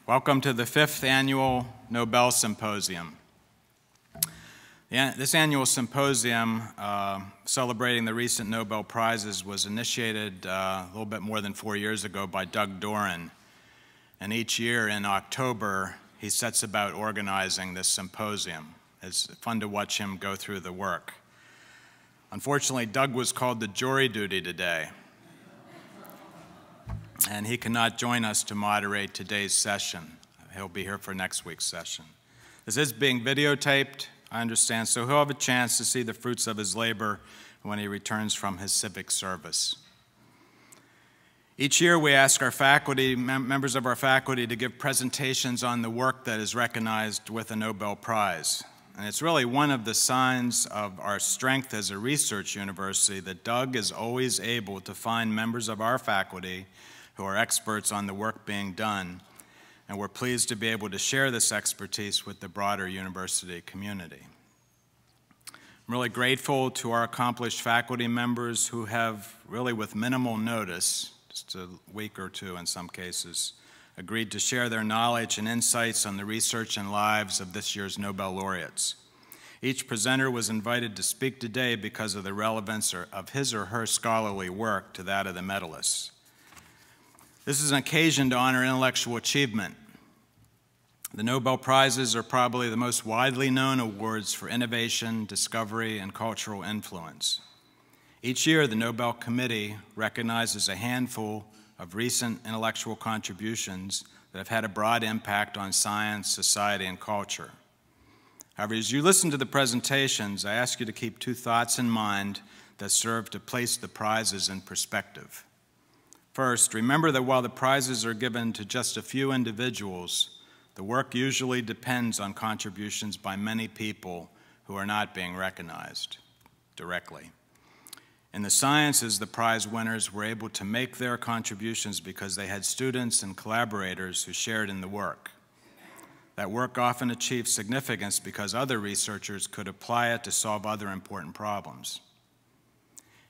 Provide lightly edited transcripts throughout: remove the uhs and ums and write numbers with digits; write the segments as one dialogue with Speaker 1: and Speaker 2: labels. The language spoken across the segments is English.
Speaker 1: Welcome to the 5th Annual Nobel Symposium. This annual symposium, celebrating the recent Nobel Prizes, was initiated a little bit more than 4 years ago by Doug Doran. And each year in October, he sets about organizing this symposium. It's fun to watch him go through the work. Unfortunately, Doug was called to jury duty today, and he cannot join us to moderate today's session. He'll be here for next week's session. This is being videotaped, I understand, so he'll have a chance to see the fruits of his labor when he returns from his civic service. Each year we ask our faculty, members of our faculty, to give presentations on the work that is recognized with a Nobel Prize. And it's really one of the signs of our strength as a research university that Doug is always able to find members of our faculty who are experts on the work being done, and we're pleased to be able to share this expertise with the broader university community. I'm really grateful to our accomplished faculty members who have, really with minimal notice, just a week or two in some cases, agreed to share their knowledge and insights on the research and lives of this year's Nobel laureates. Each presenter was invited to speak today because of the relevance of his or her scholarly work to that of the medalists. This is an occasion to honor intellectual achievement. The Nobel Prizes are probably the most widely known awards for innovation, discovery, and cultural influence. Each year, the Nobel Committee recognizes a handful of recent intellectual contributions that have had a broad impact on science, society, and culture. However, as you listen to the presentations, I ask you to keep two thoughts in mind that serve to place the prizes in perspective. First, remember that while the prizes are given to just a few individuals, the work usually depends on contributions by many people who are not being recognized directly. In the sciences, the prize winners were able to make their contributions because they had students and collaborators who shared in the work. That work often achieved significance because other researchers could apply it to solve other important problems.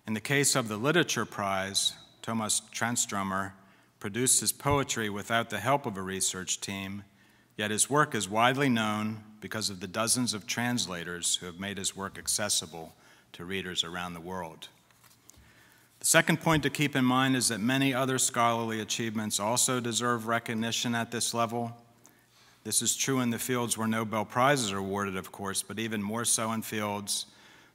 Speaker 1: In the case of the Literature Prize, Thomas Tranströmer produced his poetry without the help of a research team, yet his work is widely known because of the dozens of translators who have made his work accessible to readers around the world. The second point to keep in mind is that many other scholarly achievements also deserve recognition at this level. This is true in the fields where Nobel Prizes are awarded, of course, but even more so in fields,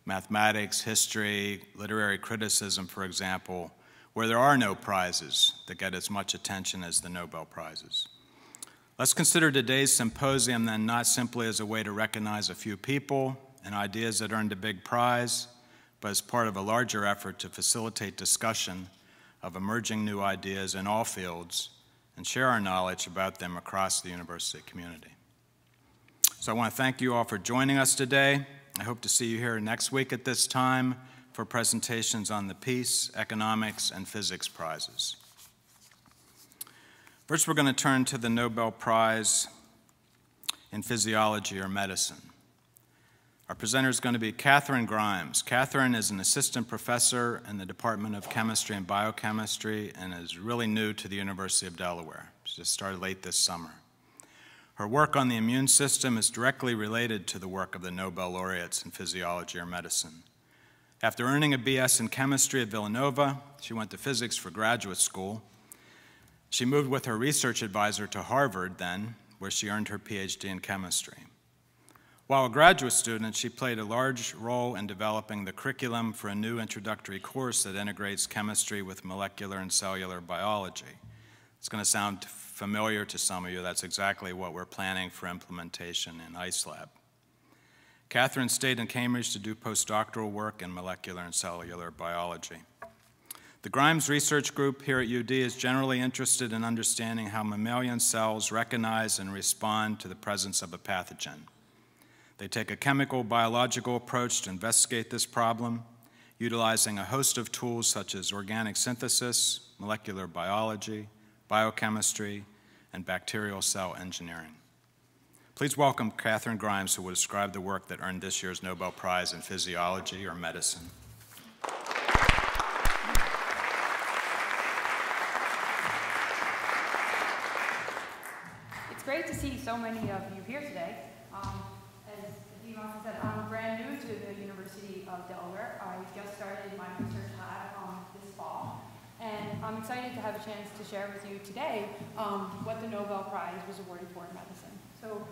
Speaker 1: mathematics, history, literary criticism, for example, where there are no prizes that get as much attention as the Nobel Prizes. Let's consider today's symposium then not simply as a way to recognize a few people and ideas that earned a big prize, but as part of a larger effort to facilitate discussion of emerging new ideas in all fields and share our knowledge about them across the university community. So I want to thank you all for joining us today. I hope to see you here next week at this time for presentations on the Peace, Economics, and Physics prizes. First, we're going to turn to the Nobel Prize in Physiology or Medicine. Our presenter is going to be Katherine Grimes. Katherine is an assistant professor in the Department of Chemistry and Biochemistry and is really new to the University of Delaware. She just started late this summer. Her work on the immune system is directly related to the work of the Nobel laureates in physiology or medicine. After earning a BS in chemistry at Villanova, she went to physics for graduate school. She moved with her research advisor to Harvard then, where she earned her PhD in chemistry. While a graduate student, she played a large role in developing the curriculum for a new introductory course that integrates chemistry with molecular and cellular biology. It's going to sound familiar to some of you. That's exactly what we're planning for implementation in ICELab. Katherine stayed in Cambridge to do postdoctoral work in molecular and cellular biology. The Grimes Research Group here at UD is generally interested in understanding how mammalian cells recognize and respond to the presence of a pathogen. They take a chemical biological approach to investigate this problem, utilizing a host of tools such as organic synthesis, molecular biology, biochemistry, and bacterial cell engineering. Please welcome Katherine Grimes, who will describe the work that earned this year's Nobel Prize in Physiology or Medicine.
Speaker 2: It's great to see so many of you here today. As Dean Hoffman said, I'm brand new to the University of Delaware. I just started my research lab this fall, and I'm excited to have a chance to share with you today what the Nobel Prize was awarded for in medicine. So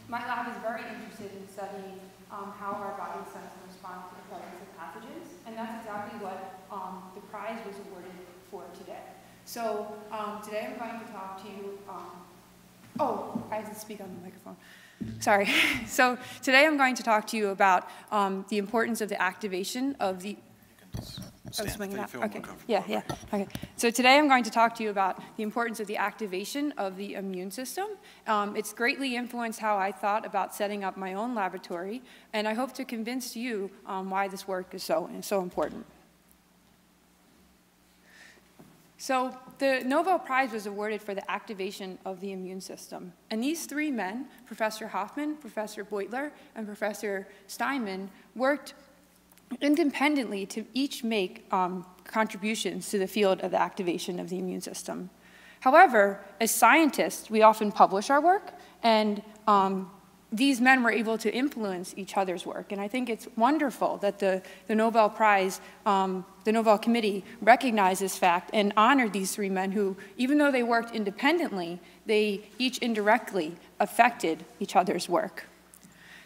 Speaker 2: my lab is very interested in studying how our body sense and respond to the presence of pathogens, and that's exactly what the prize was awarded for today. So today I'm going to talk to you, oh, I have to speak on the microphone. Sorry. So today I'm going to talk to you about the importance of the activation of the, okay. Yeah. Okay. So today I'm going to talk to you about the importance of the activation of the immune system. It's greatly influenced how I thought about setting up my own laboratory, and I hope to convince you why this work is so important. So the Nobel Prize was awarded for the activation of the immune system. And these three men, Professor Hoffman, Professor Boitler, and Professor Steinman, worked independently to each make contributions to the field of the activation of the immune system. However, as scientists, we often publish our work, and these men were able to influence each other's work. And I think it's wonderful that the Nobel Prize, the Nobel Committee recognized this fact and honored these three men who, even though they worked independently, they each indirectly affected each other's work.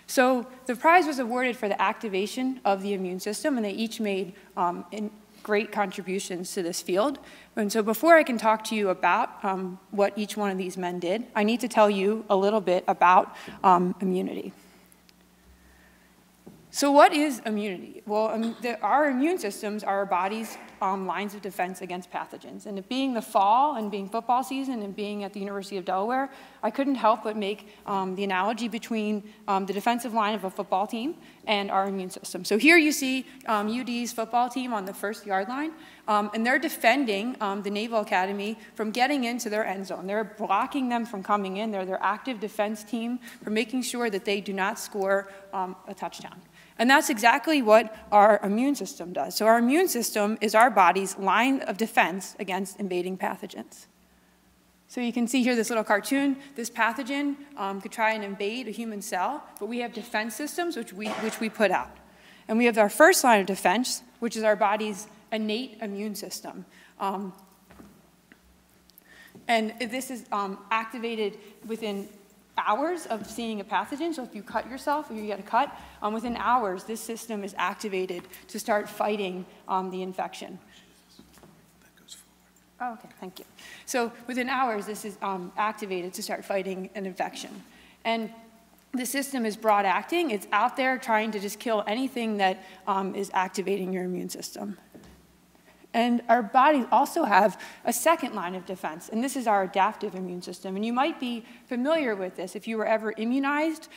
Speaker 2: So the prize was awarded for the activation of the immune system, and they each made great contributions to this field. And so before I can talk to you about what each one of these men did, I need to tell you a little bit about immunity. So what is immunity? Well, our immune systems are our body's lines of defense against pathogens. And it being the fall and being football season and being at the University of Delaware, I couldn't help but make the analogy between the defensive line of a football team and our immune system. So here you see UD's football team on the 1st yard line, and they're defending the Naval Academy from getting into their end zone. They're blocking them from coming in. They're their active defense team for making sure that they do not score a touchdown. And that's exactly what our immune system does. So our immune system is our body's line of defense against invading pathogens. So you can see here this little cartoon. This pathogen could try and invade a human cell, but we have defense systems which we put out. And we have our first line of defense, which is our body's innate immune system. And this is activated within hours of seeing a pathogen. So if you cut yourself or you get a cut, within hours, this system is activated to start fighting the infection. Oh, okay, thank you. So within hours, this is activated to start fighting an infection. And the system is broad acting. It's out there trying to just kill anything that is activating your immune system. And our bodies also have a second line of defense, and this is our adaptive immune system. And you might be familiar with this if you were ever immunized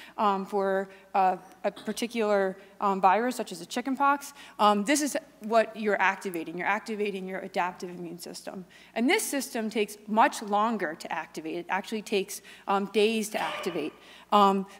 Speaker 2: for a particular virus, such as a chickenpox. This is what you're activating. You're activating your adaptive immune system. And this system takes much longer to activate. It actually takes days to activate.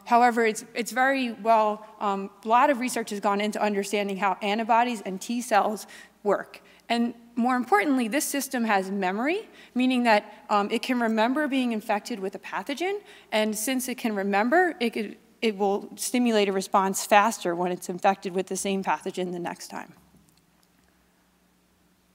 Speaker 2: However, it's very well, a lot of research has gone into understanding how antibodies and T cells work. And more importantly, this system has memory, meaning that it can remember being infected with a pathogen, and since it can remember, it will stimulate a response faster when it's infected with the same pathogen the next time.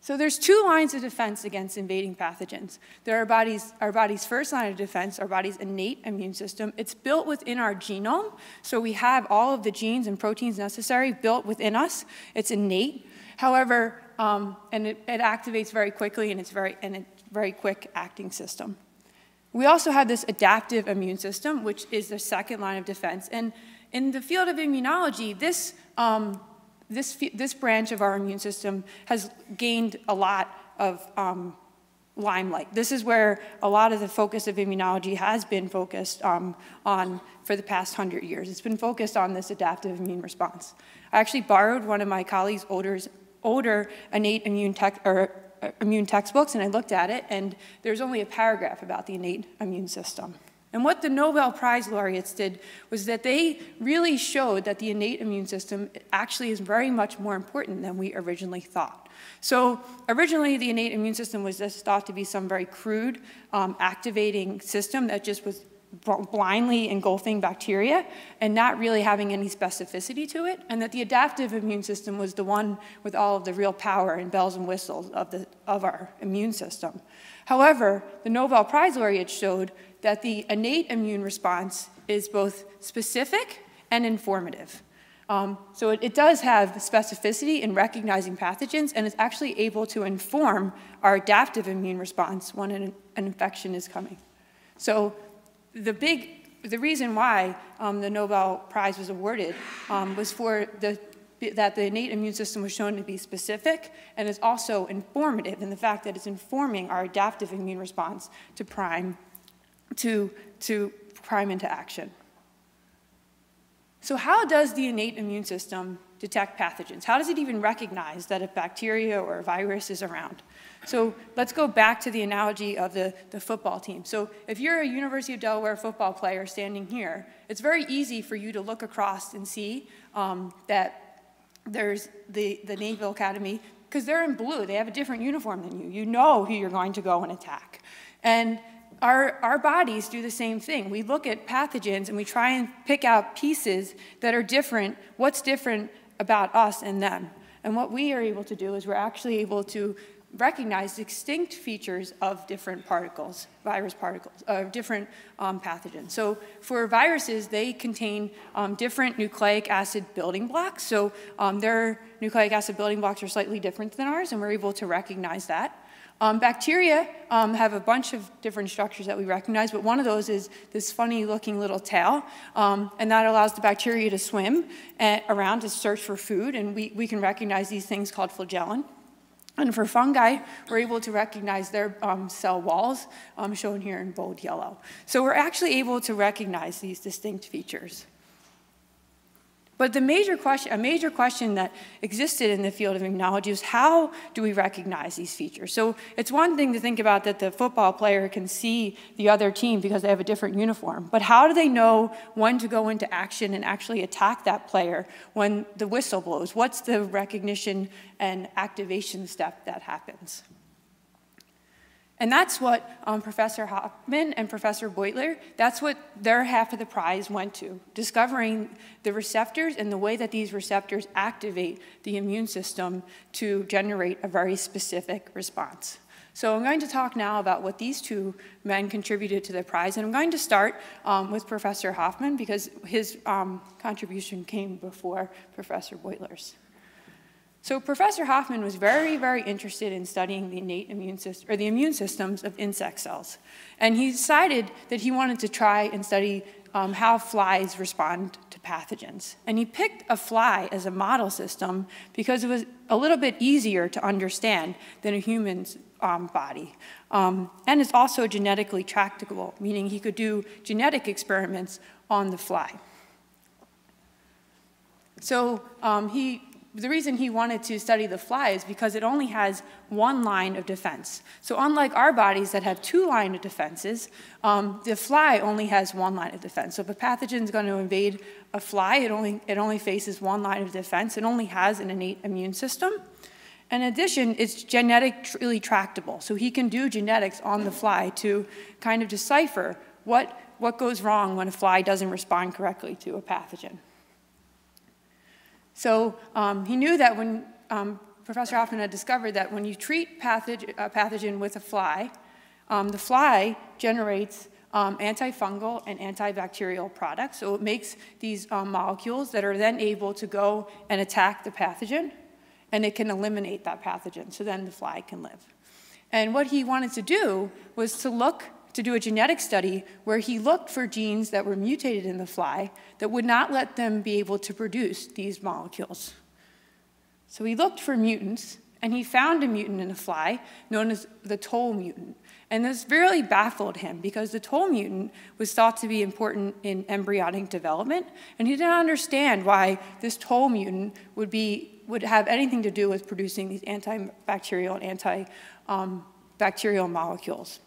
Speaker 2: So there's two lines of defense against invading pathogens. There are our body's first line of defense, our body's innate immune system. It's built within our genome, so we have all of the genes and proteins necessary built within us. It's innate. However, and it activates very quickly, and it's very quick acting system. We also have this adaptive immune system, which is the second line of defense. And in the field of immunology, this branch of our immune system has gained a lot of limelight. This is where a lot of the focus of immunology has been focused on for the past 100 years. It's been focused on this adaptive immune response. I actually borrowed one of my colleagues' older innate immune textbooks, and I looked at it, and there's only a paragraph about the innate immune system. And what the Nobel Prize laureates did was that they really showed that the innate immune system actually is very much more important than we originally thought. So originally, the innate immune system was just thought to be some very crude activating system that just was blindly engulfing bacteria and not really having any specificity to it, and that the adaptive immune system was the one with all of the real power and bells and whistles of our immune system. However, the Nobel Prize laureates showed that the innate immune response is both specific and informative. So it does have specificity in recognizing pathogens, and it's actually able to inform our adaptive immune response when an infection is coming. So the reason why the Nobel Prize was awarded was for that the innate immune system was shown to be specific, and is also informative in the fact that it's informing our adaptive immune response to prime into action. So how does the innate immune system detect pathogens? How does it even recognize that a bacteria or a virus is around? So let's go back to the analogy of the football team. So if you're a University of Delaware football player standing here, it's very easy for you to look across and see that there's the Naval Academy, because they're in blue. They have a different uniform than you. You know who you're going to go and attack. And our bodies do the same thing. We look at pathogens and we try and pick out pieces that are different, what's different about us and them. And what we are able to do is we're actually able to recognize distinct features of different particles, virus particles, different pathogens. So for viruses, they contain different nucleic acid building blocks. So their nucleic acid building blocks are slightly different than ours, and we're able to recognize that. Bacteria have a bunch of different structures that we recognize, but one of those is this funny looking little tail, and that allows the bacteria to swim around to search for food, and we can recognize these things called flagellin. And for fungi, we're able to recognize their cell walls, shown here in bold yellow. So we're actually able to recognize these distinct features. But a major question that existed in the field of immunology is how do we recognize these features? So it's one thing to think about that the football player can see the other team because they have a different uniform, but how do they know when to go into action and actually attack that player when the whistle blows? What's the recognition and activation step that happens? And that's what Professor Hoffman and Professor Boitler, that's what their half of the prize went to, discovering the receptors and the way that these receptors activate the immune system to generate a very specific response. So I'm going to talk now about what these two men contributed to the prize, and I'm going to start with Professor Hoffman because his contribution came before Professor Boitler's. So Professor Hoffman was very, very interested in studying the innate immune system, or the immune systems of insect cells. And he decided that he wanted to try and study how flies respond to pathogens. And he picked a fly as a model system because it was a little bit easier to understand than a human's body. And it's also genetically tractable, meaning he could do genetic experiments on the fly. So the reason he wanted to study the fly is because it only has one line of defense. So unlike our bodies that have two lines of defenses, the fly only has one line of defense. So if a pathogen is going to invade a fly, it only faces one line of defense. It only has an innate immune system. In addition, it's genetically tractable. So he can do genetics on the fly to kind of decipher what goes wrong when a fly doesn't respond correctly to a pathogen. So he knew that when Professor Hoffman had discovered that when you treat a pathogen with a fly, the fly generates antifungal and antibacterial products. So it makes these molecules that are then able to go and attack the pathogen, and it can eliminate that pathogen, so then the fly can live. And what he wanted to do was to do a genetic study where he looked for genes that were mutated in the fly that would not let them be able to produce these molecules. So he looked for mutants, and he found a mutant in a fly known as the toll mutant. And this really baffled him because the toll mutant was thought to be important in embryonic development, and he didn't understand why this toll mutant would have anything to do with producing these antibacterial and antibacterial molecules.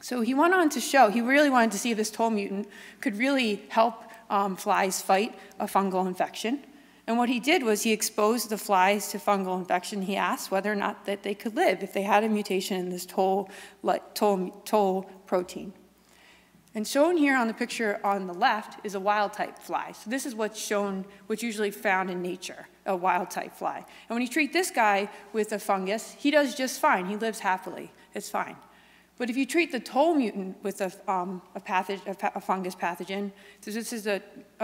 Speaker 2: So he went on to show, he really wanted to see if this toll mutant could really help flies fight a fungal infection. And what he did was he exposed the flies to fungal infection. He asked whether or not that they could live if they had a mutation in this toll protein. And shown here on the picture on the left is a wild-type fly. So this is what's shown, what's usually found in nature, a wild-type fly. And when you treat this guy with a fungus, he does just fine. He lives happily. It's fine. But if you treat the toll mutant with a fungus pathogen, so this is a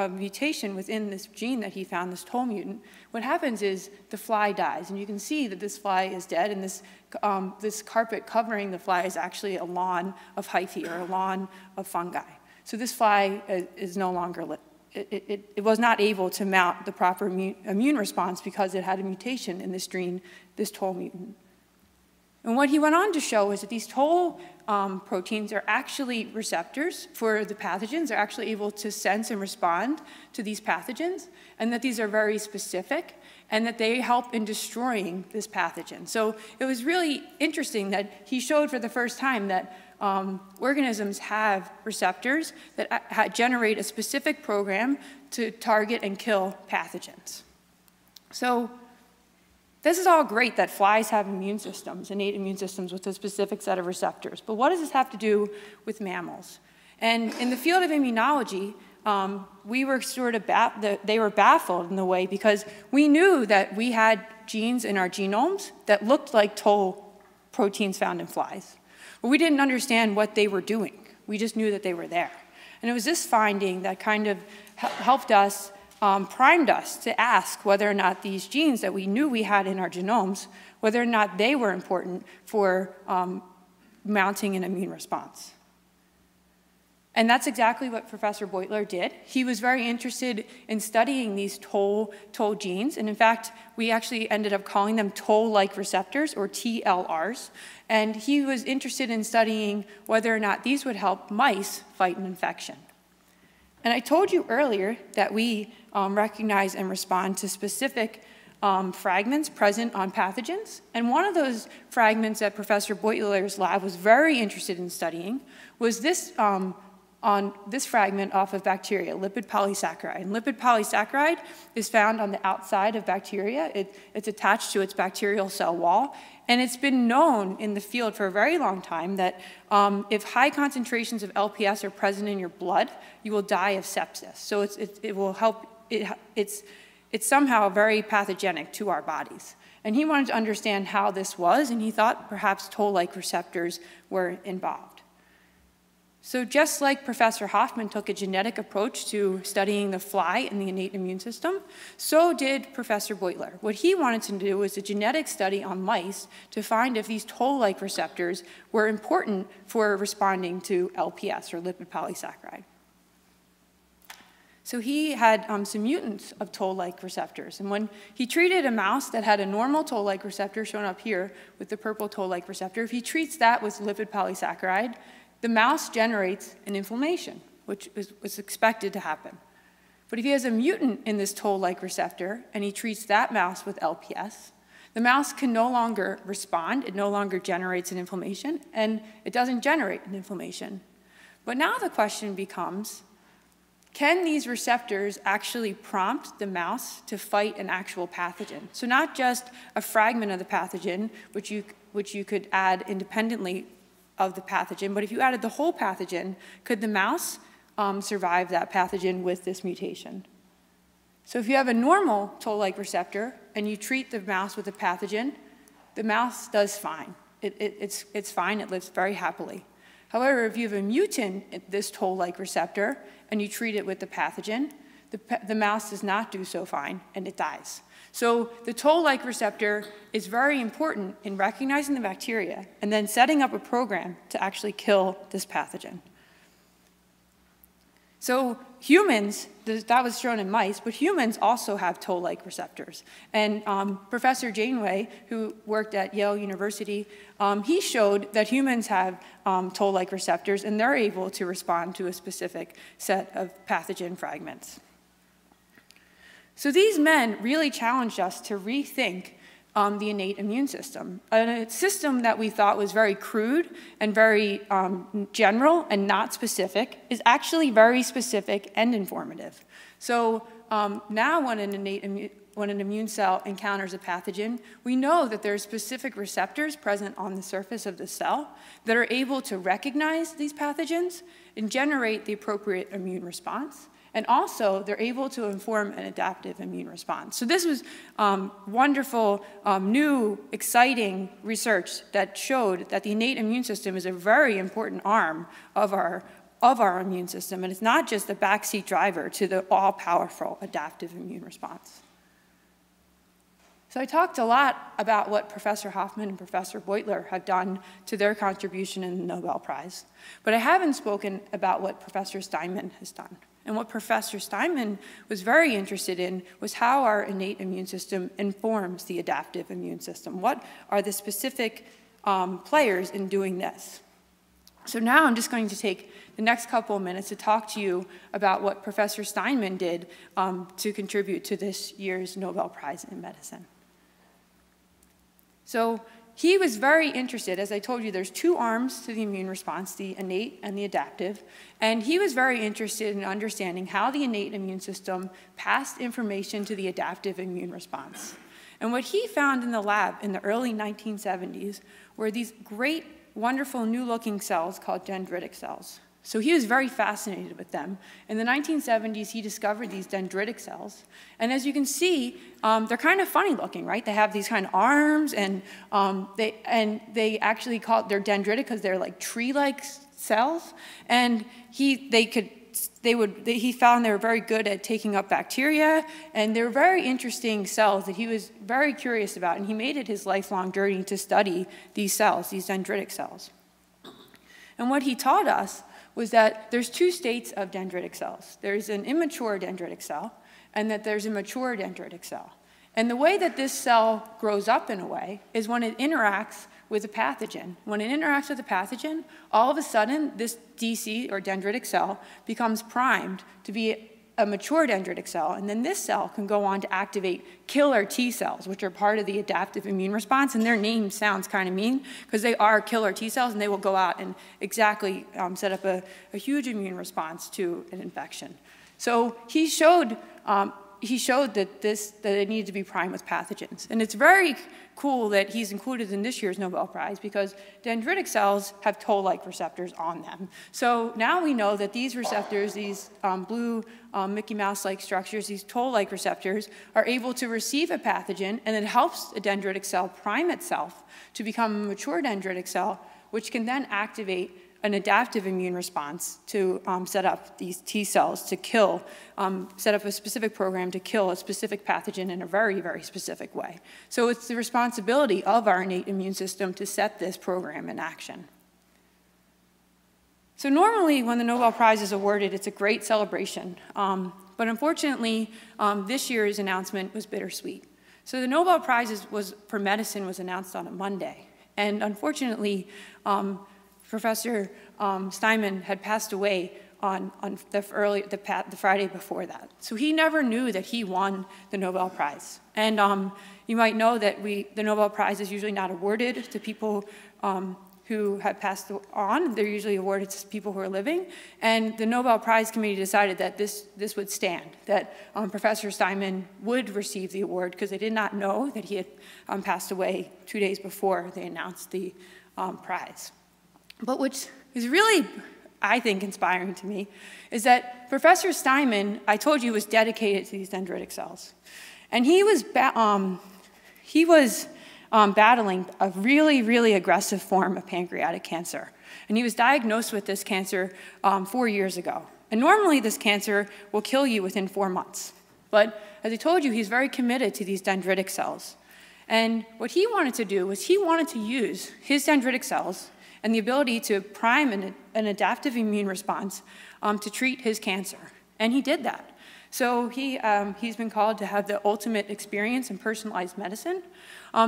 Speaker 2: mutation within this gene that he found, this toll mutant, what happens is the fly dies. And you can see that this fly is dead, and this carpet covering the fly is actually a lawn of hyphae, or a lawn of fungi. So this fly is no longer, it was not able to mount the proper immune response because it had a mutation in this gene, this toll mutant. And what he went on to show is that these toll proteins are actually receptors for the pathogens. They're actually able to sense and respond to these pathogens, and that these are very specific, and that they help in destroying this pathogen. So it was really interesting that he showed for the first time that organisms have receptors that generate a specific program to target and kill pathogens. So this is all great that flies have immune systems, innate immune systems with a specific set of receptors. But what does this have to do with mammals? And in the field of immunology, we were they were baffled in a way because we knew that we had genes in our genomes that looked like toll proteins found in flies. But we didn't understand what they were doing. We just knew that they were there. And it was this finding that kind of helped us, primed us to ask whether or not these genes that we knew we had in our genomes, whether or not they were important for mounting an immune response. And that's exactly what Professor Boitler did. He was very interested in studying these toll genes. And in fact, we actually ended up calling them toll-like receptors, or TLRs. And he was interested in studying whether or not these would help mice fight an infection. And I told you earlier that we recognize and respond to specific fragments present on pathogens. And one of those fragments that Professor Boitler's lab was very interested in studying was this fragment off of bacteria, lipid polysaccharide. And lipid polysaccharide is found on the outside of bacteria. It's attached to its bacterial cell wall. And it's been known in the field for a very long time that if high concentrations of LPS are present in your blood, you will die of sepsis. So it will help, it's somehow very pathogenic to our bodies. And he wanted to understand how this was, and he thought perhaps toll-like receptors were involved. So just like Professor Hoffman took a genetic approach to studying the fly and the innate immune system, so did Professor Boitler. What he wanted to do was a genetic study on mice to find if these toll-like receptors were important for responding to LPS, or lipid polysaccharide. So he had some mutants of toll-like receptors. And when he treated a mouse that had a normal toll-like receptor, shown up here with the purple toll-like receptor, if he treats that with lipid polysaccharide, the mouse generates an inflammation, which was expected to happen. But if he has a mutant in this toll-like receptor and he treats that mouse with LPS, the mouse can no longer respond, it no longer generates an inflammation, and it doesn't generate an inflammation. But now the question becomes, can these receptors actually prompt the mouse to fight an actual pathogen? So not just a fragment of the pathogen, which you could add independently of the pathogen, but if you added the whole pathogen, could the mouse survive that pathogen with this mutation? So if you have a normal toll-like receptor and you treat the mouse with a pathogen, the mouse does fine. It's fine, it lives very happily. However, if you have a mutant in this toll-like receptor and you treat it with the pathogen, the mouse does not do so fine and it dies. So the toll-like receptor is very important in recognizing the bacteria and then setting up a program to actually kill this pathogen. So humans, that was shown in mice, but humans also have toll-like receptors. And Professor Janeway, who worked at Yale University, he showed that humans have toll-like receptors and they're able to respond to a specific set of pathogen fragments. So these men really challenged us to rethink the innate immune system. A system that we thought was very crude and very general and not specific is actually very specific and informative. So now when an immune cell encounters a pathogen, we know that there are specific receptors present on the surface of the cell that are able to recognize these pathogens and generate the appropriate immune response. And also, they're able to inform an adaptive immune response. So this was wonderful, new, exciting research that showed that the innate immune system is a very important arm of our immune system, and it's not just a backseat driver to the all-powerful adaptive immune response. So I talked a lot about what Professor Hoffman and Professor Boitler have done to their contribution in the Nobel Prize, but I haven't spoken about what Professor Steinman has done. And what Professor Steinman was very interested in was how our innate immune system informs the adaptive immune system. What are the specific players in doing this? So now I'm just going to take the next couple of minutes to talk to you about what Professor Steinman did to contribute to this year's Nobel Prize in Medicine. So he was very interested, as I told you, there's two arms to the immune response, the innate and the adaptive, and he was very interested in understanding how the innate immune system passed information to the adaptive immune response. And what he found in the lab in the early 1970s were these great, wonderful, new-looking cells called dendritic cells. So he was very fascinated with them. In the 1970s, he discovered these dendritic cells. And as you can see, they're kind of funny looking, right? They have these kind of arms, and they actually call it, they're dendritic because they're like tree-like cells. And he found they were very good at taking up bacteria, and they were very interesting cells that he was very curious about. And he made it his lifelong journey to study these cells, these dendritic cells. And what he taught us was that there's two states of dendritic cells. There's an immature dendritic cell, and that there's a mature dendritic cell. And the way that this cell grows up in a way is when it interacts with a pathogen. When it interacts with a pathogen, all of a sudden, this DC, or dendritic cell, becomes primed to be a mature dendritic cell, and then this cell can go on to activate killer T cells, which are part of the adaptive immune response, and their name sounds kind of mean, because they are killer T cells, and they will go out and exactly set up a huge immune response to an infection. So he showed that it needed to be primed with pathogens. And it's very cool that he's included in this year's Nobel Prize because dendritic cells have toll-like receptors on them. So now we know that these receptors, these blue Mickey Mouse-like structures, these toll-like receptors, are able to receive a pathogen, and it helps a dendritic cell prime itself to become a mature dendritic cell, which can then activate an adaptive immune response to set up these T cells to kill, set up a specific program to kill a specific pathogen in a very, very specific way. So it's the responsibility of our innate immune system to set this program in action. So normally when the Nobel Prize is awarded, it's a great celebration. But unfortunately, this year's announcement was bittersweet. So the Nobel Prize for medicine was announced on a Monday. And unfortunately, Professor Steinman had passed away on the Friday before that. So he never knew that he won the Nobel Prize. And you might know that the Nobel Prize is usually not awarded to people who have passed on. They're usually awarded to people who are living. And the Nobel Prize Committee decided that this would stand, that Professor Steinman would receive the award because they did not know that he had passed away 2 days before they announced the prize. But what is really, I think, inspiring to me is that Professor Steinman, I told you, was dedicated to these dendritic cells. And he was battling a really, really aggressive form of pancreatic cancer. And he was diagnosed with this cancer 4 years ago. And normally this cancer will kill you within 4 months. But as I told you, he's very committed to these dendritic cells. And what he wanted to do was he wanted to use his dendritic cells and the ability to prime an adaptive immune response to treat his cancer. And he did that. So he's been called to have the ultimate experience in personalized medicine.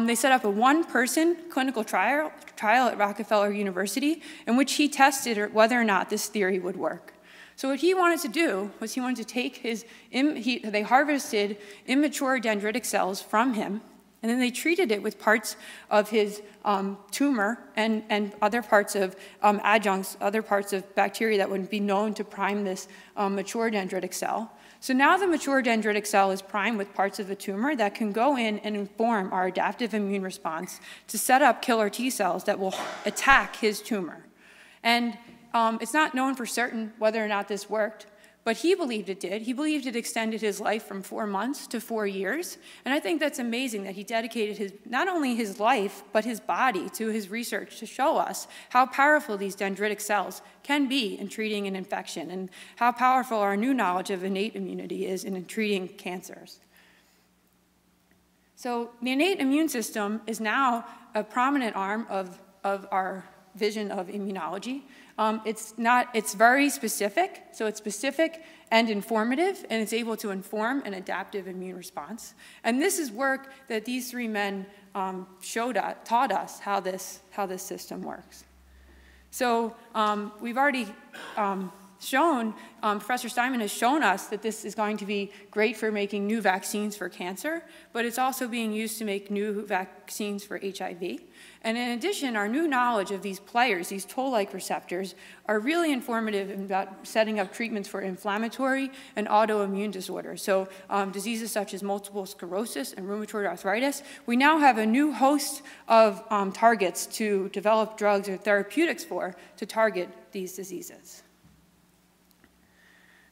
Speaker 2: They set up a one-person clinical trial at Rockefeller University in which he tested whether or not this theory would work. So what he wanted to do was he wanted to take they harvested immature dendritic cells from him, And then they treated it with parts of his tumor and other parts of adjuncts, other parts of bacteria that would be known to prime this mature dendritic cell. So now the mature dendritic cell is primed with parts of the tumor that can go in and inform our adaptive immune response to set up killer T cells that will attack his tumor. And it's not known for certain whether or not this worked, but he believed it did. He believed it extended his life from 4 months to 4 years. And I think that's amazing that he dedicated not only his life, but his body to his research to show us how powerful these dendritic cells can be in treating an infection and how powerful our new knowledge of innate immunity is in treating cancers. So the innate immune system is now a prominent arm of our vision of immunology. It's very specific, so it's specific and informative, and it's able to inform an adaptive immune response. And this is work that these 3 men taught us how this system works. So we've already shown, Professor Steinman has shown us that this is going to be great for making new vaccines for cancer, but it's also being used to make new vaccines for HIV. And in addition, our new knowledge of these players, these toll-like receptors, are really informative about setting up treatments for inflammatory and autoimmune disorders. So diseases such as multiple sclerosis and rheumatoid arthritis, we now have a new host of targets to develop drugs or therapeutics for to target these diseases.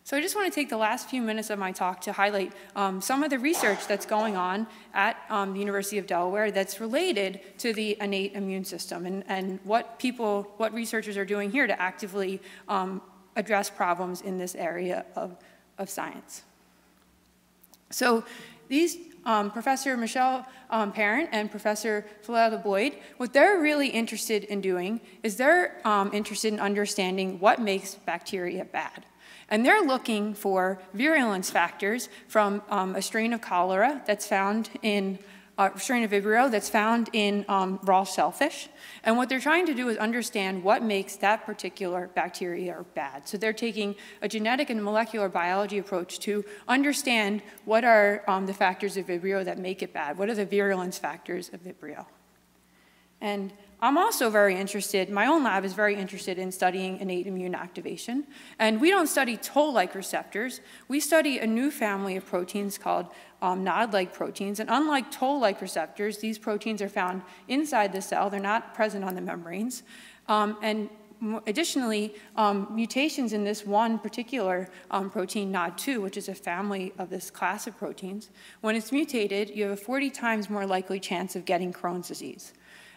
Speaker 2: So I just want to take the last few minutes of my talk to highlight some of the research that's going on at the University of Delaware that's related to the innate immune system and what researchers are doing here to actively address problems in this area of science. So these Professor Michelle Parent and Professor Philetta Boyd, what they're really interested in doing is they're interested in understanding what makes bacteria bad. And they're looking for virulence factors from a strain of cholera that's found in a strain of Vibrio that's found in raw shellfish. And what they're trying to do is understand what makes that particular bacteria bad. So they're taking a genetic and molecular biology approach to understand what are the factors of Vibrio that make it bad. What are the virulence factors of Vibrio? And I'm also very interested, my own lab is very interested in studying innate immune activation. And we don't study toll-like receptors. We study a new family of proteins called NOD-like proteins. And unlike toll-like receptors, these proteins are found inside the cell. They're not present on the membranes. And additionally, mutations in this one particular protein, NOD2, which is a family of this class of proteins, when it's mutated, you have a 40 times more likely chance of getting Crohn's disease.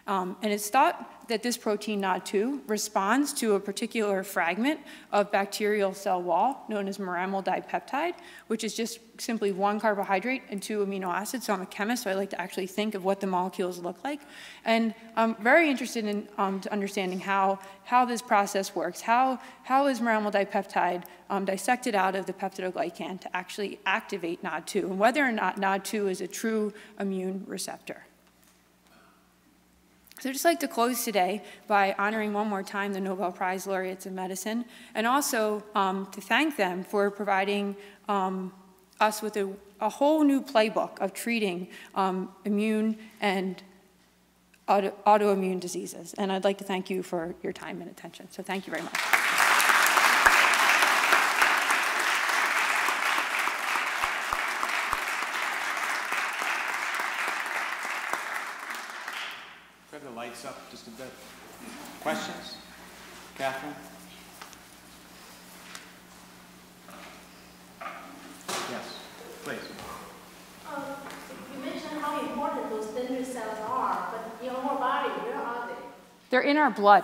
Speaker 2: And it's thought that this protein NOD2 responds to a particular fragment of bacterial cell wall known as mammals dipeptide, which is just simply 1 carbohydrate and 2 amino acids. So I'm a chemist, so I like to actually think of what the molecules look like. And I'm very interested in understanding how this process works. How is mammals dipeptide dissected out of the peptidoglycan to actually activate NOD2, and whether or not NOD2 is a true immune receptor. So I'd just like to close today by honoring one more time the Nobel Prize laureates in medicine, and also to thank them for providing us with a whole new playbook of treating immune and autoimmune diseases. And I'd like to thank you for your time and attention. So thank you very much.
Speaker 1: The lights up just a bit. Questions? Catherine? Yes, please.
Speaker 3: You mentioned how important those dendritic cells are, but in our body, where are they?
Speaker 2: They're in our blood.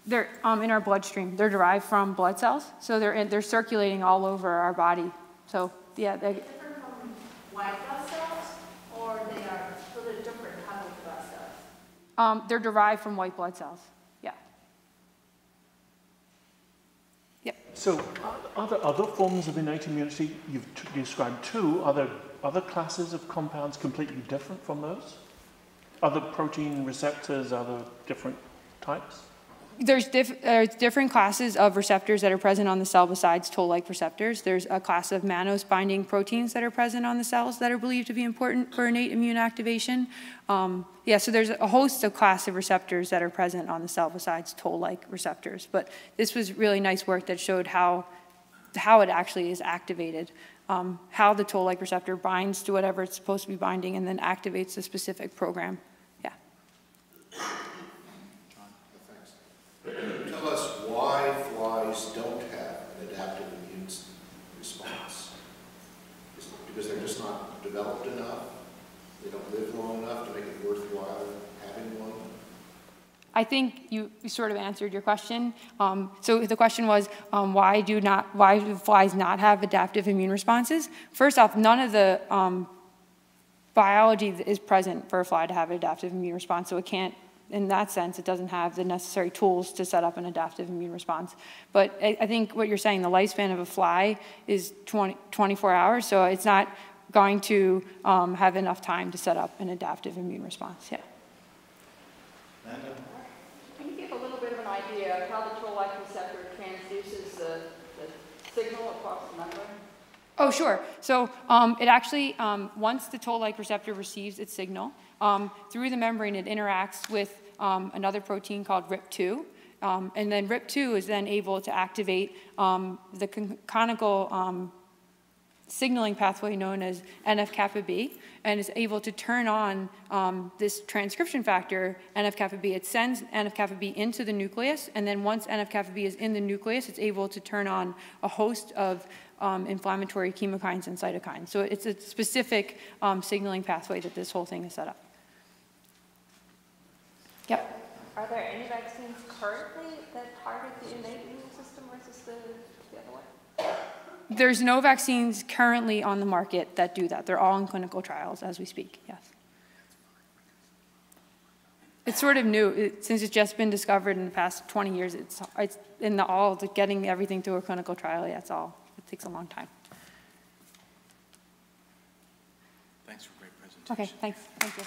Speaker 2: They're in our bloodstream. They're derived from blood cells, so they're circulating all over our body. So yeah, they're
Speaker 3: different from white blood cells, or they are totally different type of blood cells?
Speaker 2: They're derived from white blood cells. Yeah. Yep.
Speaker 4: So are there other forms of innate immunity? You've described 2. Are there other classes of compounds completely different from those? Other protein receptors, other different types?
Speaker 2: There's different classes of receptors that are present on the cell besides toll-like receptors. There's a class of mannose-binding proteins that are present on the cells that are believed to be important for innate immune activation. Yeah, so there's a host of class of receptors that are present on the cell besides toll-like receptors. But this was really nice work that showed how it actually is activated, how the toll-like receptor binds to whatever it's supposed to be binding and then activates a specific program. Yeah.
Speaker 5: Tell us why flies don't have an adaptive immune response. Is it because they're just not developed enough? They don't live long enough to make it worthwhile having one?
Speaker 2: I think you sort of answered your question. So the question was, why do flies not have adaptive immune responses? First off, none of the biology is present for a fly to have an adaptive immune response, so it can't. In that sense, it doesn't have the necessary tools to set up an adaptive immune response. But I think what you're saying, the lifespan of a fly is 24 hours, so it's not going to have enough time to set up an adaptive immune response. Yeah.
Speaker 6: Can you give a little bit of an idea of how the toll-like receptor transduces the signal across the membrane?
Speaker 2: Oh, sure. So it actually, once the toll-like receptor receives its signal, through the membrane it interacts with another protein called RIP2. And then RIP2 is then able to activate the canonical signaling pathway known as NF-kappa B, and is able to turn on this transcription factor, NF-kappa B. It sends NF-kappa B into the nucleus, and then once NF-kappa B is in the nucleus, it's able to turn on a host of inflammatory chemokines and cytokines. So it's a specific signaling pathway that this whole thing is set up. Yep.
Speaker 6: Are there any vaccines currently that target the innate immune system versus the other one?
Speaker 2: There's no vaccines currently on the market that do that. They're all in clinical trials as we speak, yes. It's sort of new. Since it's just been discovered in the past 20 years, it's in the all, getting everything through a clinical trial, yeah, it's all. It takes a long time.
Speaker 1: Thanks for a great presentation.
Speaker 2: Okay, thanks. Thank you.